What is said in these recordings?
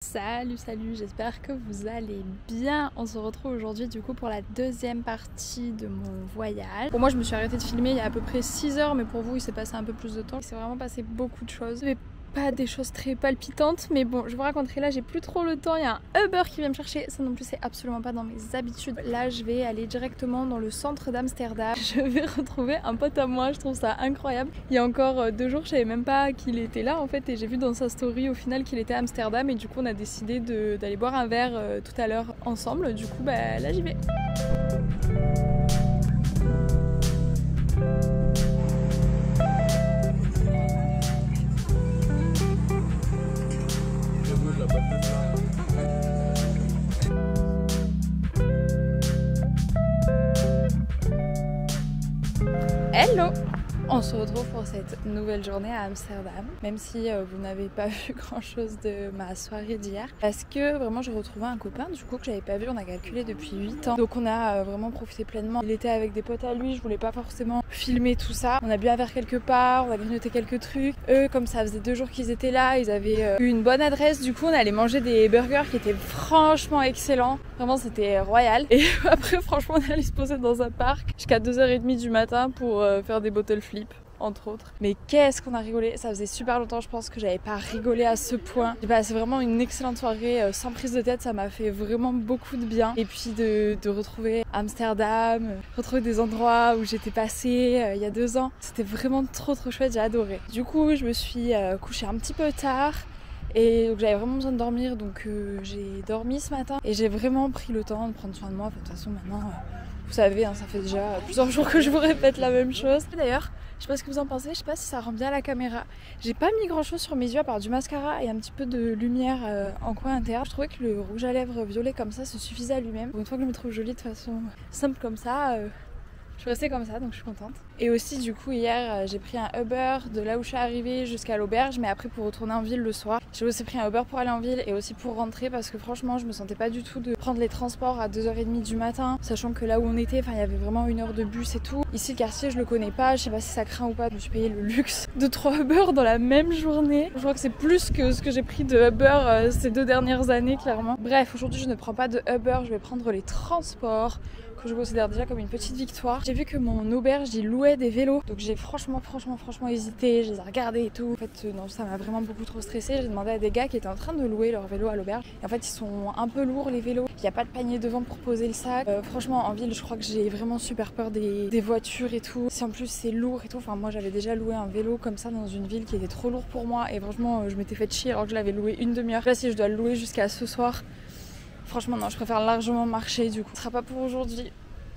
Salut, j'espère que vous allez bien. On se retrouve aujourd'hui du coup pour la deuxième partie de mon voyage. Pour moi je me suis arrêtée de filmer il y a à peu près 6 heures, mais pour vous il s'est passé un peu plus de temps. Il s'est vraiment passé beaucoup de choses. Mais pas des choses très palpitantes, mais bon, je vous raconterai. Là j'ai plus trop le temps, il y a un Uber qui vient me chercher. Ça non plus c'est absolument pas dans mes habitudes. Là je vais aller directement dans le centre d'Amsterdam. Je vais retrouver un pote à moi, je trouve ça incroyable. Il y a encore 2 jours je savais même pas qu'il était là en fait, et j'ai vu dans sa story au final qu'il était à Amsterdam, et du coup on a décidé d'aller boire un verre tout à l'heure ensemble. Du coup bah là j'y vais. Hello! On se retrouve pour cette nouvelle journée à Amsterdam, même si vous n'avez pas vu grand chose de ma soirée d'hier, parce que vraiment j'ai retrouvé un copain du coup que j'avais pas vu, on a calculé depuis 8 ans, donc on a vraiment profité pleinement. Il était avec des potes à lui, je voulais pas forcément filmer tout ça. On a bu un verre quelque part, on a grignoté quelques trucs. Eux, comme ça faisait 2 jours qu'ils étaient là, ils avaient eu une bonne adresse, du coup on allait manger des burgers qui étaient franchement excellents, vraiment c'était royal. Et après franchement on allait se poser dans un parc jusqu'à 2h30 du matin pour faire des bottle flips entre autres. Mais qu'est-ce qu'on a rigolé, ça faisait super longtemps je pense que j'avais pas rigolé à ce point. J'ai passé vraiment une excellente soirée sans prise de tête, ça m'a fait vraiment beaucoup de bien. Et puis de retrouver Amsterdam, retrouver des endroits où j'étais passée il y a 2 ans, c'était vraiment trop chouette, j'ai adoré. Du coup je me suis couchée un petit peu tard, et donc j'avais vraiment besoin de dormir, donc j'ai dormi ce matin et j'ai vraiment pris le temps de prendre soin de moi. Enfin, de toute façon maintenant vous savez, hein, ça fait déjà plusieurs jours que je vous répète la même chose. D'ailleurs, je sais pas ce que vous en pensez, je sais pas si ça rend bien la caméra. J'ai pas mis grand chose sur mes yeux à part du mascara et un petit peu de lumière en coin intérieur. Je trouvais que le rouge à lèvres violet comme ça se suffisait à lui-même. Pour une fois que je me trouve jolie de façon simple comme ça, je suis restée comme ça, donc je suis contente. Et aussi du coup hier j'ai pris un Uber de là où je suis arrivée jusqu'à l'auberge, mais après pour retourner en ville le soir. J'ai aussi pris un Uber pour aller en ville et aussi pour rentrer, parce que franchement je me sentais pas du tout de prendre les transports à 2h30 du matin, sachant que là où on était, il y avait vraiment 1 heure de bus et tout. Ici le quartier je le connais pas, je sais pas si ça craint ou pas. Je me suis payé le luxe de 3 Uber dans la même journée. Je crois que c'est plus que ce que j'ai pris de Uber ces 2 dernières années clairement. Bref, aujourd'hui je ne prends pas de Uber, je vais prendre les transports, que je considère déjà comme une petite victoire. J'ai vu que mon auberge il louait des vélos, donc j'ai franchement hésité, je les ai regardés et tout. En fait non, ça m'a vraiment beaucoup trop stressée. J'ai demandé à des gars qui étaient en train de louer leur vélo à l'auberge, et en fait ils sont un peu lourds les vélos, il n'y a pas de panier devant pour poser le sac. Franchement en ville je crois que j'ai vraiment super peur des voitures et tout. Si en plus c'est lourd et tout, enfin moi j'avais déjà loué un vélo comme ça dans une ville qui était trop lourd pour moi, et franchement je m'étais fait chier alors que je l'avais loué une demi-heure. Là si je dois le louer jusqu'à ce soir, franchement non, je préfère largement marcher du coup. Ce sera pas pour aujourd'hui.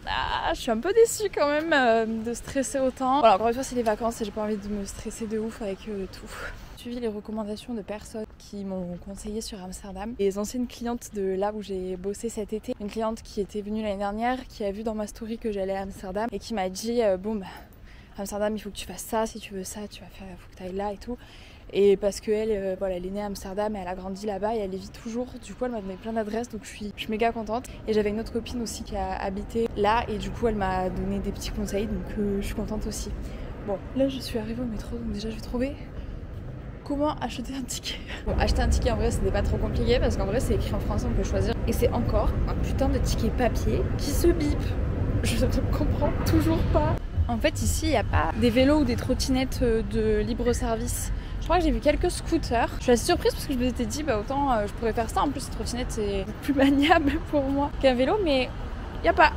Ah, je suis un peu déçue quand même de stresser autant. Voilà, encore une fois c'est les vacances et j'ai pas envie de me stresser de ouf avec tout. J'ai suivi les recommandations de personnes qui m'ont conseillé sur Amsterdam. Les anciennes clientes de là où j'ai bossé cet été. Une cliente qui était venue l'année dernière, qui a vu dans ma story que j'allais à Amsterdam et qui m'a dit bon bah Amsterdam il faut que tu fasses ça, si tu veux ça tu vas faire, faut que tu ailles là et tout. Et parce qu'elle voilà, elle est née à Amsterdam et elle a grandi là-bas et elle y vit toujours. Du coup elle m'a donné plein d'adresses, donc je suis méga contente. Et j'avais une autre copine aussi qui a habité là et du coup elle m'a donné des petits conseils, donc je suis contente aussi. Bon, là je suis arrivée au métro, donc déjà je vais trouver comment acheter un ticket. Bon, acheter un ticket en vrai c'était pas trop compliqué, parce qu'en vrai c'est écrit en français, on peut choisir. Et c'est encore un putain de ticket papier qui se bip. Je ne comprends toujours pas. En fait ici il n'y a pas des vélos ou des trottinettes de libre service. Je crois que j'ai vu quelques scooters. Je suis assez surprise parce que je me suis dit bah autant je pourrais faire ça. En plus cette trottinette c'est plus maniable pour moi qu'un vélo, mais y a pas.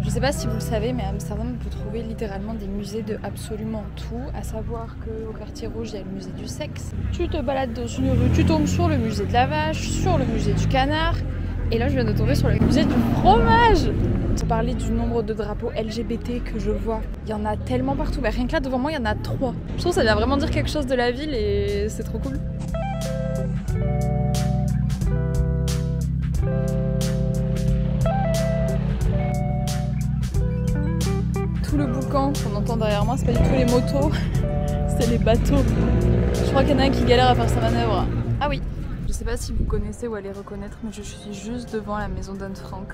Je sais pas si vous le savez, mais à Amsterdam on peut trouver littéralement des musées de absolument tout. À savoir qu'au quartier rouge il y a le musée du sexe. Tu te balades dans une rue, tu tombes sur le musée de la vache, sur le musée du canard. Et là je viens de tomber sur le musée du fromage. On parlait du nombre de drapeaux LGBT que je vois. Il y en a tellement partout. Bah, rien que là devant moi il y en a 3. Je trouve que ça vient vraiment dire quelque chose de la ville et c'est trop cool. tout le bouquin volcan qu'on entend derrière moi, c'est pas du tout les motos, c'est les bateaux. Je crois qu'il y en a un qui galère à faire sa manœuvre. Ah oui, je sais pas si vous connaissez ou allez reconnaître, mais je suis juste devant la maison d'Anne Frank.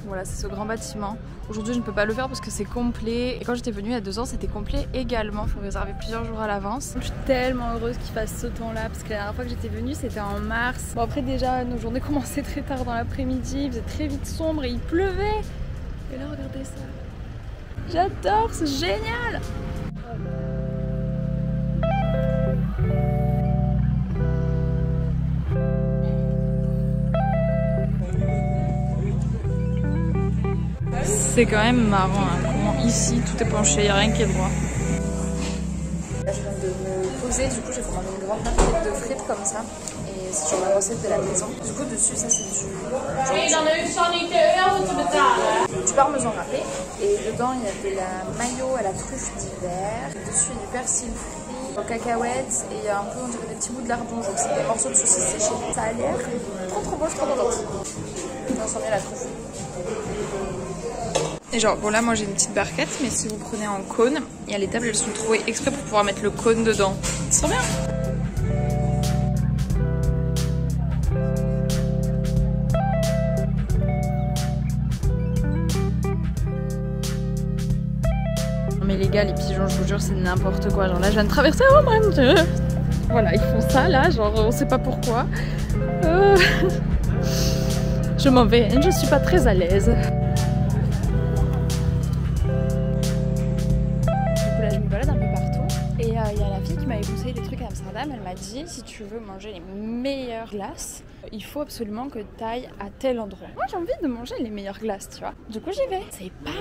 Voilà, c'est ce grand bâtiment. Aujourd'hui, je ne peux pas le faire parce que c'est complet. Et quand j'étais venue il y a 2 ans, c'était complet également. Il faut réserver plusieurs jours à l'avance. Je suis tellement heureuse qu'il fasse ce temps-là parce que la dernière fois que j'étais venue, c'était en mars. Bon, après, déjà, nos journées commençaient très tard dans l'après-midi. Il faisait très vite sombre et il pleuvait. Et là, regardez ça. J'adore, c'est génial! C'est quand même marrant hein, comment ici tout est penché, il n'y a rien qui est droit. Là je viens de me poser, du coup j'ai commandé une grande marmite de frites comme ça. Et c'est genre la recette de la maison. Du coup dessus ça c'est du parmesan râpé. Et dedans il y a de la mayo à la truffe d'hiver. Dessus il y a du persil frit, aux cacahuètes et il y a un peu on dirait des petits bouts de lardon. Donc c'est des morceaux de saucisse séchés. Ça a l'air trop beau, je suis trop contente. On sent bien la truffe. Et genre, bon là moi j'ai une petite barquette, mais si vous prenez en cône, il y a les tables, elles sont trouvées exprès pour pouvoir mettre le cône dedans. C'est trop bien! Mais les gars, les pigeons, je vous jure, c'est n'importe quoi. Genre là, je viens de traverser, oh mon dieu! Voilà, ils font ça là, genre on sait pas pourquoi. Je m'en vais, je suis pas très à l'aise. Il y a la fille qui m'avait conseillé des trucs à Amsterdam, elle m'a dit si tu veux manger les meilleures glaces, il faut absolument que tu ailles à tel endroit. Moi j'ai envie de manger les meilleures glaces, tu vois. Du coup j'y vais. C'est pas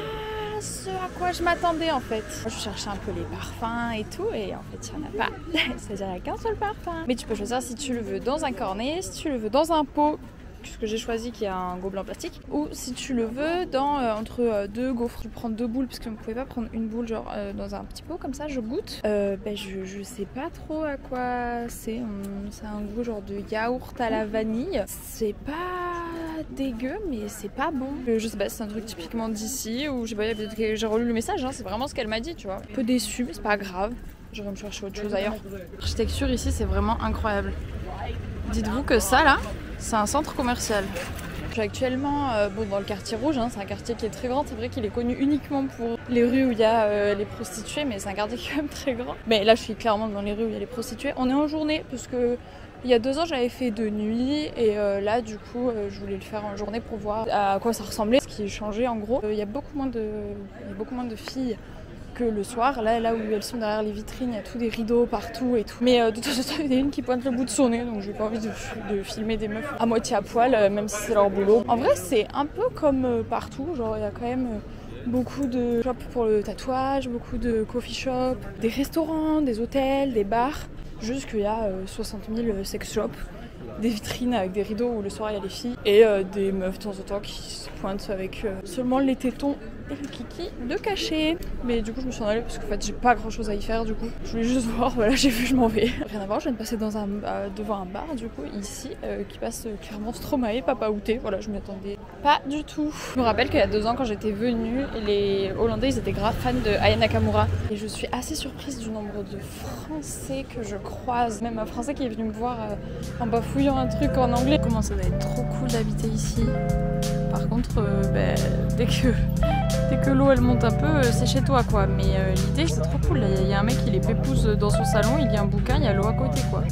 ce à quoi je m'attendais en fait. Moi je cherchais un peu les parfums et tout et en fait il n'y en a pas. C'est-à-dire il n'y a qu'un seul parfum. Mais tu peux choisir si tu le veux dans un cornet, si tu le veux dans un pot. Ce que j'ai choisi qui est un gobelet en plastique, ou si tu le veux dans entre 2 gaufres. Je prends 2 boules parce que vous ne pouvez pas prendre une boule genre dans un petit pot comme ça. Je goûte. Je sais pas trop à quoi c'est. C'est un goût genre de yaourt à la vanille. C'est pas dégueu mais c'est pas bon. Je sais pas si c'est un truc typiquement d'ici ou je sais pas. J'ai relu le message. Hein, c'est vraiment ce qu'elle m'a dit, tu vois. Un peu déçue mais c'est pas grave. Je vais me chercher autre chose ailleurs. L'architecture ici c'est vraiment incroyable. Dites-vous que ça là. C'est un centre commercial. Je suis actuellement dans le quartier rouge, hein, c'est un quartier qui est très grand. C'est vrai qu'il est connu uniquement pour les rues où il y a les prostituées, mais c'est un quartier quand même très grand. Mais là, je suis clairement dans les rues où il y a les prostituées. On est en journée, parce que il y a 2 ans, j'avais fait de nuit, et là, du coup, je voulais le faire en journée pour voir à quoi ça ressemblait. Ce qui changeait, en gros, il y a beaucoup moins de filles que le soir, là où elles sont derrière les vitrines, il y a tous des rideaux partout et tout. Mais de temps en temps, il y en a une qui pointe le bout de son nez, donc j'ai pas envie de filmer des meufs à moitié à poil, même si c'est leur boulot. En vrai, c'est un peu comme partout, genre il y a quand même beaucoup de shops pour le tatouage, beaucoup de coffee shops, des restaurants, des hôtels, des bars. Juste qu'il y a 60 000 sex shops, des vitrines avec des rideaux où le soir il y a les filles, et des meufs de temps en temps qui se pointent avec seulement les tétons et le kiki de cachet. Mais du coup je me suis en allée parce qu'en fait j'ai pas grand chose à y faire du coup. Je voulais juste voir, voilà, j'ai vu, je m'en vais. Rien à voir, je viens de passer devant un bar du coup ici qui passe clairement Stromae, Papa Outé. Voilà, je m'y attendais pas du tout. Je me rappelle qu'il y a 2 ans quand j'étais venue, les Hollandais ils étaient grave fans de Aya Nakamura. Et je suis assez surprise du nombre de Français que je croise. Même un Français qui est venu me voir en bafouillant un truc en anglais. Comment ça va être trop cool d'habiter ici. Par contre, dès que l'eau elle monte un peu, c'est chez toi quoi. Mais l'idée c'est trop cool. Il y a un mec qui les pépouze dans son salon, il y a un bouquin, il y a l'eau à côté quoi.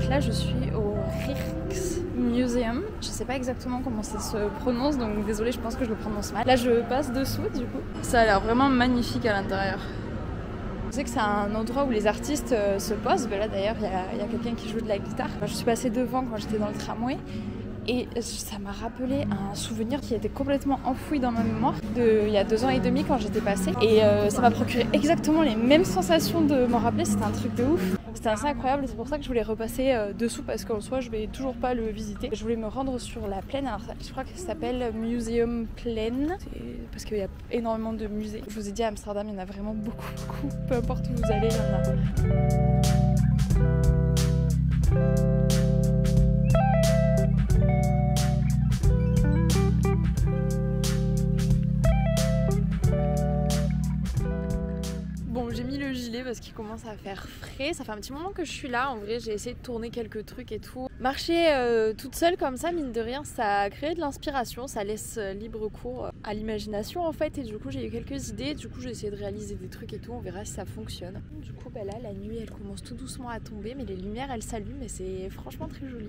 Là je suis au Rijksmuseum, je sais pas exactement comment ça se prononce donc désolée, je pense que je le prononce mal. Là je passe dessous du coup, ça a l'air vraiment magnifique à l'intérieur. Je sais que c'est un endroit où les artistes se posent, là d'ailleurs il y a quelqu'un qui joue de la guitare. Je suis passée devant quand j'étais dans le tramway et ça m'a rappelé un souvenir qui était complètement enfoui dans ma mémoire il y a 2 ans et demi quand j'étais passée, et ça m'a procuré exactement les mêmes sensations de m'en rappeler. C'était un truc de ouf, c'était assez incroyable, et c'est pour ça que je voulais repasser dessous, parce qu'en soi je vais toujours pas le visiter. Je voulais me rendre sur la plaine, alors je crois que ça s'appelle Museum Plain, parce qu'il y a énormément de musées. Je vous ai dit, à Amsterdam il y en a vraiment beaucoup, peu importe où vous allez, il y en a. Bon, j'ai mis le gilet parce qu'il commence à faire frais. Ça fait un petit moment que je suis là. En vrai, j'ai essayé de tourner quelques trucs et tout. Marcher toute seule comme ça, mine de rien, ça crée de l'inspiration. Ça laisse libre cours à l'imagination en fait. Et du coup, j'ai eu quelques idées. Du coup, j'ai essayé de réaliser des trucs et tout. On verra si ça fonctionne. Du coup, là, la nuit, elle commence tout doucement à tomber. Mais les lumières, elles s'allument et c'est franchement très joli.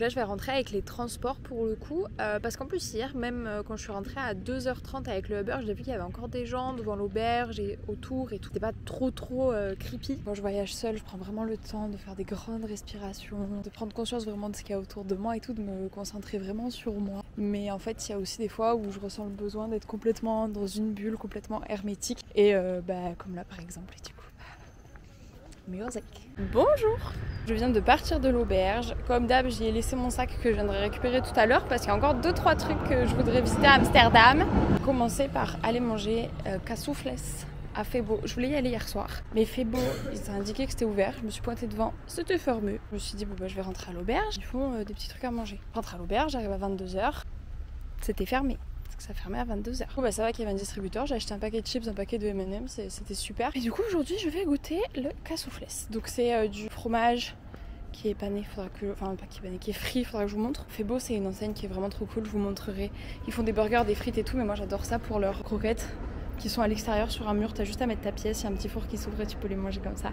Là, je vais rentrer avec les transports pour le coup, parce qu'en plus hier, même quand je suis rentrée à 2h30 avec le Uber, j'ai vu qu'il y avait encore des gens devant l'auberge et autour et tout. C'était pas trop creepy. Quand je voyage seule, je prends vraiment le temps de faire des grandes respirations, de prendre conscience vraiment de ce qu'il y a autour de moi et tout, de me concentrer vraiment sur moi. Mais en fait, il y a aussi des fois où je ressens le besoin d'être complètement dans une bulle, complètement hermétique. Et comme là par exemple, et du coup... musique. Bonjour! Je viens de partir de l'auberge. Comme d'hab, j'y ai laissé mon sac que je viendrai récupérer tout à l'heure parce qu'il y a encore 2-3 trucs que je voudrais visiter à Amsterdam. Commencer par aller manger cassouffles à Febo. Je voulais y aller hier soir, mais Febo, ils ont indiqué que c'était ouvert. Je me suis pointée devant, c'était fermé. Je me suis dit, je vais rentrer à l'auberge. Ils font des petits trucs à manger. Je rentre à l'auberge, j'arrive à 22h. C'était fermé. Ça fermait à 22h. Ça va qu'il y avait un distributeur, j'ai acheté un paquet de chips, un paquet de M&M, c'était super. Et du coup aujourd'hui je vais goûter le cassouffles. Donc c'est du fromage qui est pané, qui est frit, faudra que je vous montre. Febo, c'est une enseigne qui est vraiment trop cool, je vous montrerai. Ils font des burgers, des frites et tout, mais moi j'adore ça pour leurs croquettes qui sont à l'extérieur sur un mur. T'as juste à mettre ta pièce, il y a un petit four qui s'ouvre et tu peux les manger comme ça.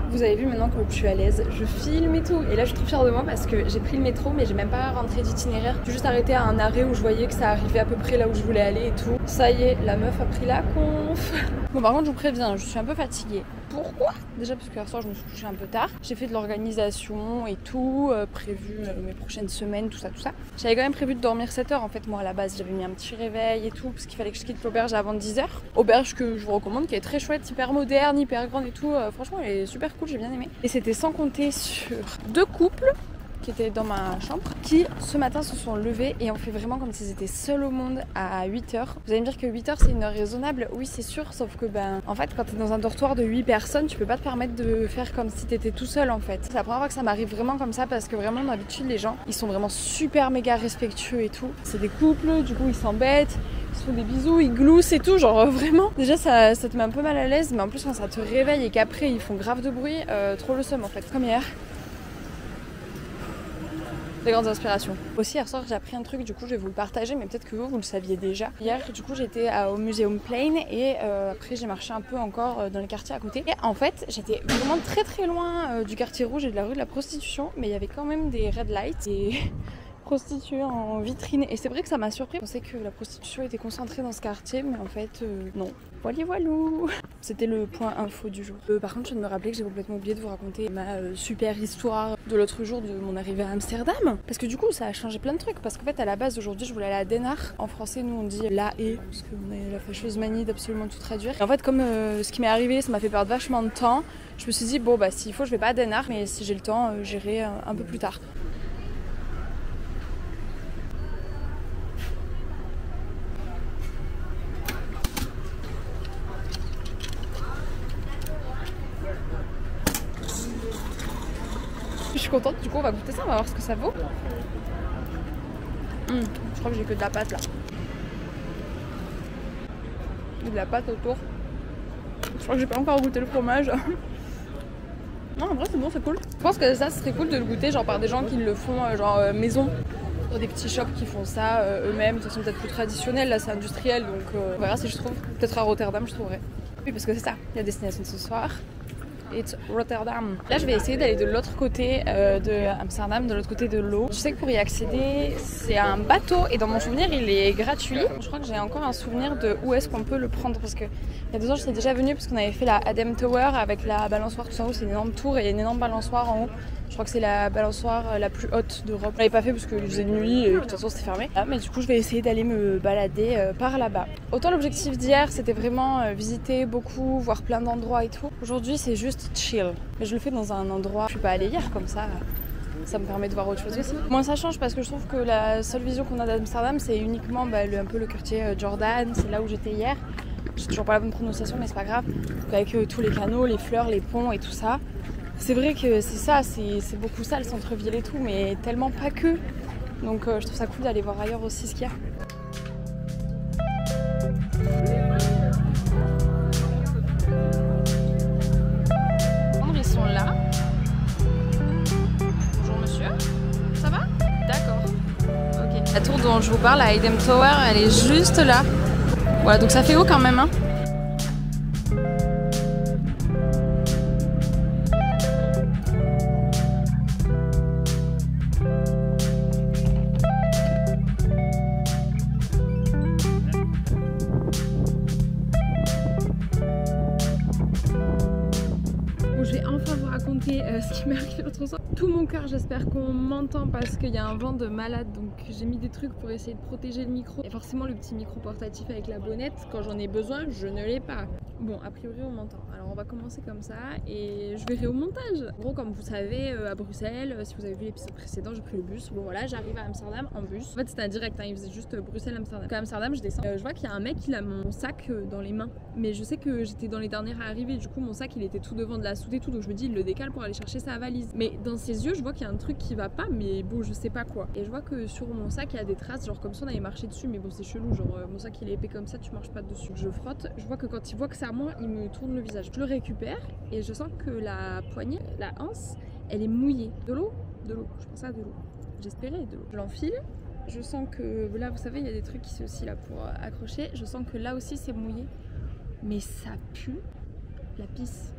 Vous avez vu maintenant que je suis à l'aise, je filme et tout. Et là je suis trop fière de moi parce que j'ai pris le métro mais j'ai même pas rentré d'itinéraire. J'ai juste arrêté à un arrêt où je voyais que ça arrivait à peu près là où je voulais aller et tout. Ça y est, la meuf a pris la conf. Bon par contre je vous préviens, je suis un peu fatiguée. Pourquoi? Déjà parce que hier soir je me suis couchée un peu tard. J'ai fait de l'organisation et tout, prévu mes prochaines semaines, tout ça. J'avais quand même prévu de dormir 7 heures en fait. Moi à la base j'avais mis un petit réveil et tout parce qu'il fallait que je quitte l'auberge avant 10h. Auberge que je vous recommande, qui est très chouette, hyper moderne, hyper grande et tout. Franchement elle est super cool, j'ai bien aimé. Et c'était sans compter sur 2 couples qui étaient dans ma chambre, qui ce matin se sont levés et ont fait vraiment comme s'ils étaient seuls au monde à 8h. Vous allez me dire que 8h c'est une heure raisonnable, oui c'est sûr, sauf que en fait quand t'es dans un dortoir de 8 personnes, tu peux pas te permettre de faire comme si t'étais tout seul en fait. C'est la première fois que ça m'arrive vraiment comme ça parce que vraiment d'habitude les gens, ils sont vraiment super méga respectueux et tout. C'est des couples, du coup ils s'embêtent, ils se font des bisous, ils gloussent et tout, genre vraiment. Déjà ça te met un peu mal à l'aise, mais en plus quand ça te réveille et qu'après ils font grave de bruit, trop le seum en fait, comme hier. Des grandes inspirations. Aussi hier soir j'ai appris un truc, du coup je vais vous le partager, mais peut-être que vous le saviez déjà. Hier du coup j'étais au Museum Plain et après j'ai marché un peu encore dans les quartiers à côté. Et en fait j'étais vraiment très loin du quartier rouge et de la rue de la prostitution, mais il y avait quand même des red lights et prostituées en vitrine. Et c'est vrai que ça m'a surpris. Je pensais que la prostitution était concentrée dans ce quartier, mais en fait non. Voilou. C'était le point info du jour. Par contre je viens de me rappeler que j'ai complètement oublié de vous raconter ma super histoire de l'autre jour de mon arrivée à Amsterdam. Parce que du coup ça a changé plein de trucs. Parce qu'en fait à la base aujourd'hui je voulais aller à Den Haag. En français nous on dit la et parce qu'on a la fâcheuse manie d'absolument tout traduire. Et en fait comme ce qui m'est arrivé ça m'a fait perdre vachement de temps, je me suis dit bon s'il faut je vais pas à Den Haag, mais si j'ai le temps j'irai un peu plus tard. Je suis contente, du coup on va goûter ça, on va voir ce que ça vaut. Je crois que j'ai que de la pâte là. Et de la pâte autour. Je crois que j'ai pas encore goûté le fromage. Non en vrai c'est bon, c'est cool. Je pense que ça serait cool de le goûter genre par des gens qui le font maison. Dans des petits shops qui font ça eux-mêmes, de toute façon peut-être plus traditionnel, là c'est industriel donc on verra si je trouve. Peut-être à Rotterdam je trouverai. Oui, parce que c'est ça, la destination de ce soir. It's Rotterdam. Là, je vais essayer d'aller de l'autre côté de Amsterdam, de l'autre côté de l'eau. Je sais que pour y accéder, c'est un bateau et dans mon souvenir, il est gratuit. Je crois que j'ai encore un souvenir de où est-ce qu'on peut le prendre parce que il y a 2 ans, je suis déjà venue parce qu'on avait fait la Adem Tower avec la balançoire tout en haut. C'est une énorme tour et il y a une énorme balançoire en haut. Je crois que c'est la balançoire la plus haute d'Europe. Je l'avais pas fait parce qu'il faisait nuit et de toute façon c'était fermé. Mais du coup je vais essayer d'aller me balader par là-bas. Autant l'objectif d'hier c'était vraiment visiter beaucoup, voir plein d'endroits et tout. Aujourd'hui c'est juste chill. Mais je le fais dans un endroit où je suis pas allée hier comme ça me permet de voir autre chose aussi. Moi ça change parce que je trouve que la seule vision qu'on a d'Amsterdam c'est uniquement un peu le quartier Jordan, c'est là où j'étais hier. J'ai toujours pas la bonne prononciation mais c'est pas grave. Avec tous les canaux, les fleurs, les ponts et tout ça. C'est vrai que c'est ça, c'est beaucoup ça le centre-ville et tout, mais tellement pas que. Donc je trouve ça cool d'aller voir ailleurs aussi ce qu'il y a. Ils sont là. Bonjour monsieur, ça va? D'accord. Ok. La tour dont je vous parle, la Adem Tower, elle est juste là. Voilà, donc ça fait haut quand même, hein. Ce qui m'est arrivé l'autre soir. Tout mon cœur, j'espère qu'on m'entend parce qu'il y a un vent de malade, donc j'ai mis des trucs pour essayer de protéger le micro. Et forcément le petit micro portatif avec la bonnette, quand j'en ai besoin, je ne l'ai pas. Bon, a priori on m'entend. Alors on va commencer comme ça et je verrai au montage. En gros, comme vous savez, à Bruxelles, si vous avez vu l'épisode précédent, j'ai pris le bus. Bon voilà, j'arrive à Amsterdam en bus. En fait c'était un direct, hein, il faisait juste Bruxelles-Amsterdam. À Amsterdam, je descends. Je vois qu'il y a un mec, il a mon sac dans les mains. Mais je sais que j'étais dans les dernières à arriver, du coup mon sac il était tout devant de la soute et tout, donc je me dis il le décale pour aller chercher sa valise. Mais dans ses yeux, je vois qu'il y a un truc qui va pas, mais bon, je sais pas quoi. Et je vois que sur mon sac, il y a des traces, genre comme ça on avait marché dessus, mais bon, c'est chelou, genre mon sac il est épais comme ça, tu marches pas dessus. Je frotte, je vois que quand il voit que c'est à moi, il me tourne le visage. Je le récupère et je sens que la poignée, la anse, elle est mouillée. De l'eau? De l'eau, je pense à de l'eau. J'espérais de l'eau. Je l'enfile. Je sens que là, vous savez, il y a des trucs qui sont aussi là pour accrocher. Je sens que là aussi c'est mouillé. Mais ça pue la pisse.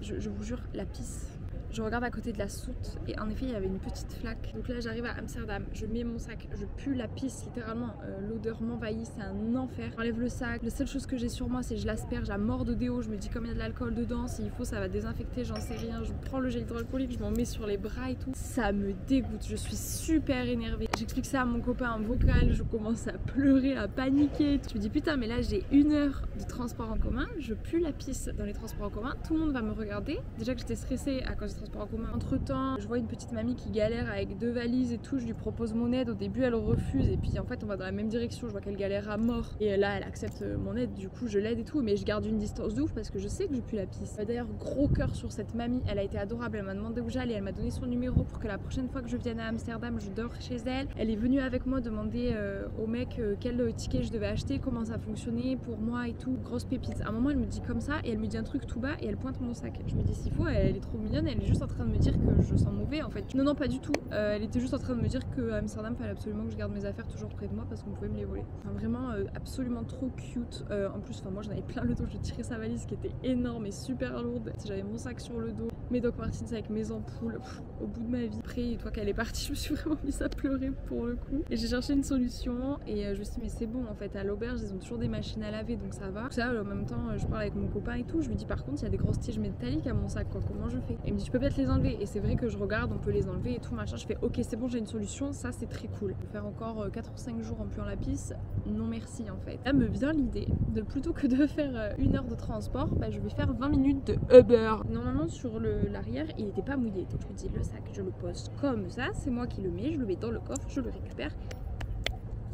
Je vous jure, la pisse. Je regarde à côté de la soute et en effet il y avait une petite flaque. Donc là j'arrive à Amsterdam, je mets mon sac, je pue la pisse littéralement, l'odeur m'envahit, c'est un enfer. J'enlève le sac, la seule chose que j'ai sur moi c'est je l'asperge à mort de déo, je me dis comme il y a de l'alcool dedans, s'il faut ça va désinfecter, j'en sais rien. Je prends le gel hydroalcoolique, je m'en mets sur les bras et tout. Ça me dégoûte, je suis super énervée. J'explique ça à mon copain en vocal, je commence à pleurer, à paniquer. Je me dis putain mais là j'ai 1 heure de transport en commun, je pue la pisse dans les transports en commun, tout le monde va me regarder. Déjà que j'étais stressée à cause des transports en commun. Entre temps, je vois une petite mamie qui galère avec 2 valises et tout, je lui propose mon aide. Au début elle refuse et puis en fait on va dans la même direction, je vois qu'elle galère à mort. Et là elle accepte mon aide, du coup je l'aide et tout, mais je garde une distance de ouf parce que je sais que je pue la pisse. D'ailleurs gros cœur sur cette mamie, elle a été adorable, elle m'a demandé où j'allais, elle m'a donné son numéro pour que la prochaine fois que je vienne à Amsterdam, je dors chez elle. Elle est venue avec moi demander au mec quel ticket je devais acheter, comment ça fonctionnait pour moi et tout. Grosse pépite. À un moment elle me dit comme ça et elle me dit un truc tout bas et elle pointe mon sac. Je me dis s'il faut, elle est trop mignonne, elle est juste en train de me dire que je sens mauvais en fait. Non pas du tout, elle était juste en train de me dire qu'à Amsterdam fallait absolument que je garde mes affaires toujours près de moi parce qu'on pouvait me les voler. Enfin vraiment absolument trop cute. En plus moi j'en avais plein le dos, je tirais sa valise qui était énorme et super lourde. J'avais mon sac sur le dos, mes Doc Martens avec mes ampoules au bout de ma vie. Après une fois qu'elle est partie je me suis vraiment mise à pleurer pour le coup. Et j'ai cherché une solution et je me suis dit mais c'est bon en fait, à l'auberge ils ont toujours des machines à laver donc ça va. Ça en même temps je parle avec mon copain et tout, je lui dis par contre il y a des grosses tiges métalliques à mon sac quoi, comment je fais? Et il me dit tu peux peut-être les enlever et c'est vrai que je regarde, on peut les enlever et tout machin. Je fais ok c'est bon j'ai une solution, ça c'est très cool. Faire encore 4 ou 5 jours en puant la pisse, non merci en fait. Là me vient l'idée de plutôt que de faire 1 heure de transport, bah, je vais faire 20 minutes de Uber. Normalement sur l'arrière il n'était pas mouillé donc je me dis le sac je le pose comme ça, c'est moi qui le mets, je le mets dans le coffre, je le récupère.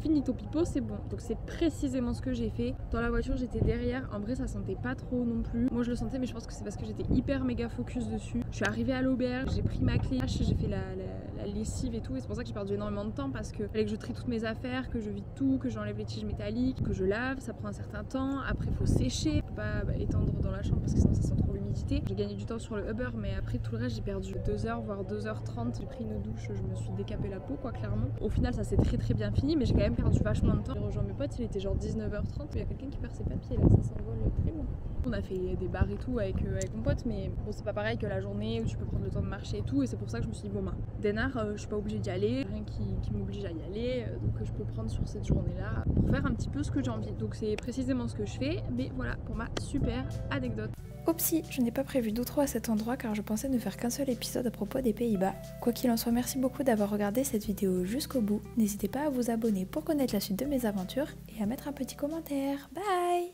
Finito pipo, c'est bon. Donc c'est précisément ce que j'ai fait. Dans la voiture j'étais derrière, en vrai ça sentait pas trop non plus. Moi je le sentais mais je pense que c'est parce que j'étais hyper méga focus dessus. Je suis arrivée à l'auberge, j'ai pris ma clé, j'ai fait la la lessive et tout, et c'est pour ça que j'ai perdu énormément de temps parce que fallait que je trie toutes mes affaires, que je vide tout, que j'enlève les tiges métalliques, que je lave, ça prend un certain temps, après il faut sécher, faut pas étendre dans la chambre parce que sinon ça sent trop l'humidité. J'ai gagné du temps sur le Uber, mais après tout le reste j'ai perdu 2h voire 2h30, j'ai pris une douche, je me suis décapé la peau quoi clairement. Au final ça s'est très bien fini, mais j'ai quand même perdu vachement de temps. J'ai rejoint mes potes, il était genre 19h30, il y a quelqu'un qui perd ses papiers là, ça s'envole très loin. On a fait des bars et tout avec mon pote, mais bon c'est pas pareil que la journée où tu peux prendre le temps de marcher et tout, et c'est pour ça que je me suis dit bon ben Denar, je suis pas obligée d'y aller, rien qui m'oblige à y aller, donc je peux prendre sur cette journée là pour faire un petit peu ce que j'ai envie. Donc c'est précisément ce que je fais, mais voilà pour ma super anecdote. Oupsie, je n'ai pas prévu d'outro à cet endroit car je pensais ne faire qu'un seul épisode à propos des Pays-Bas. Quoi qu'il en soit, merci beaucoup d'avoir regardé cette vidéo jusqu'au bout. N'hésitez pas à vous abonner pour connaître la suite de mes aventures et à mettre un petit commentaire. Bye!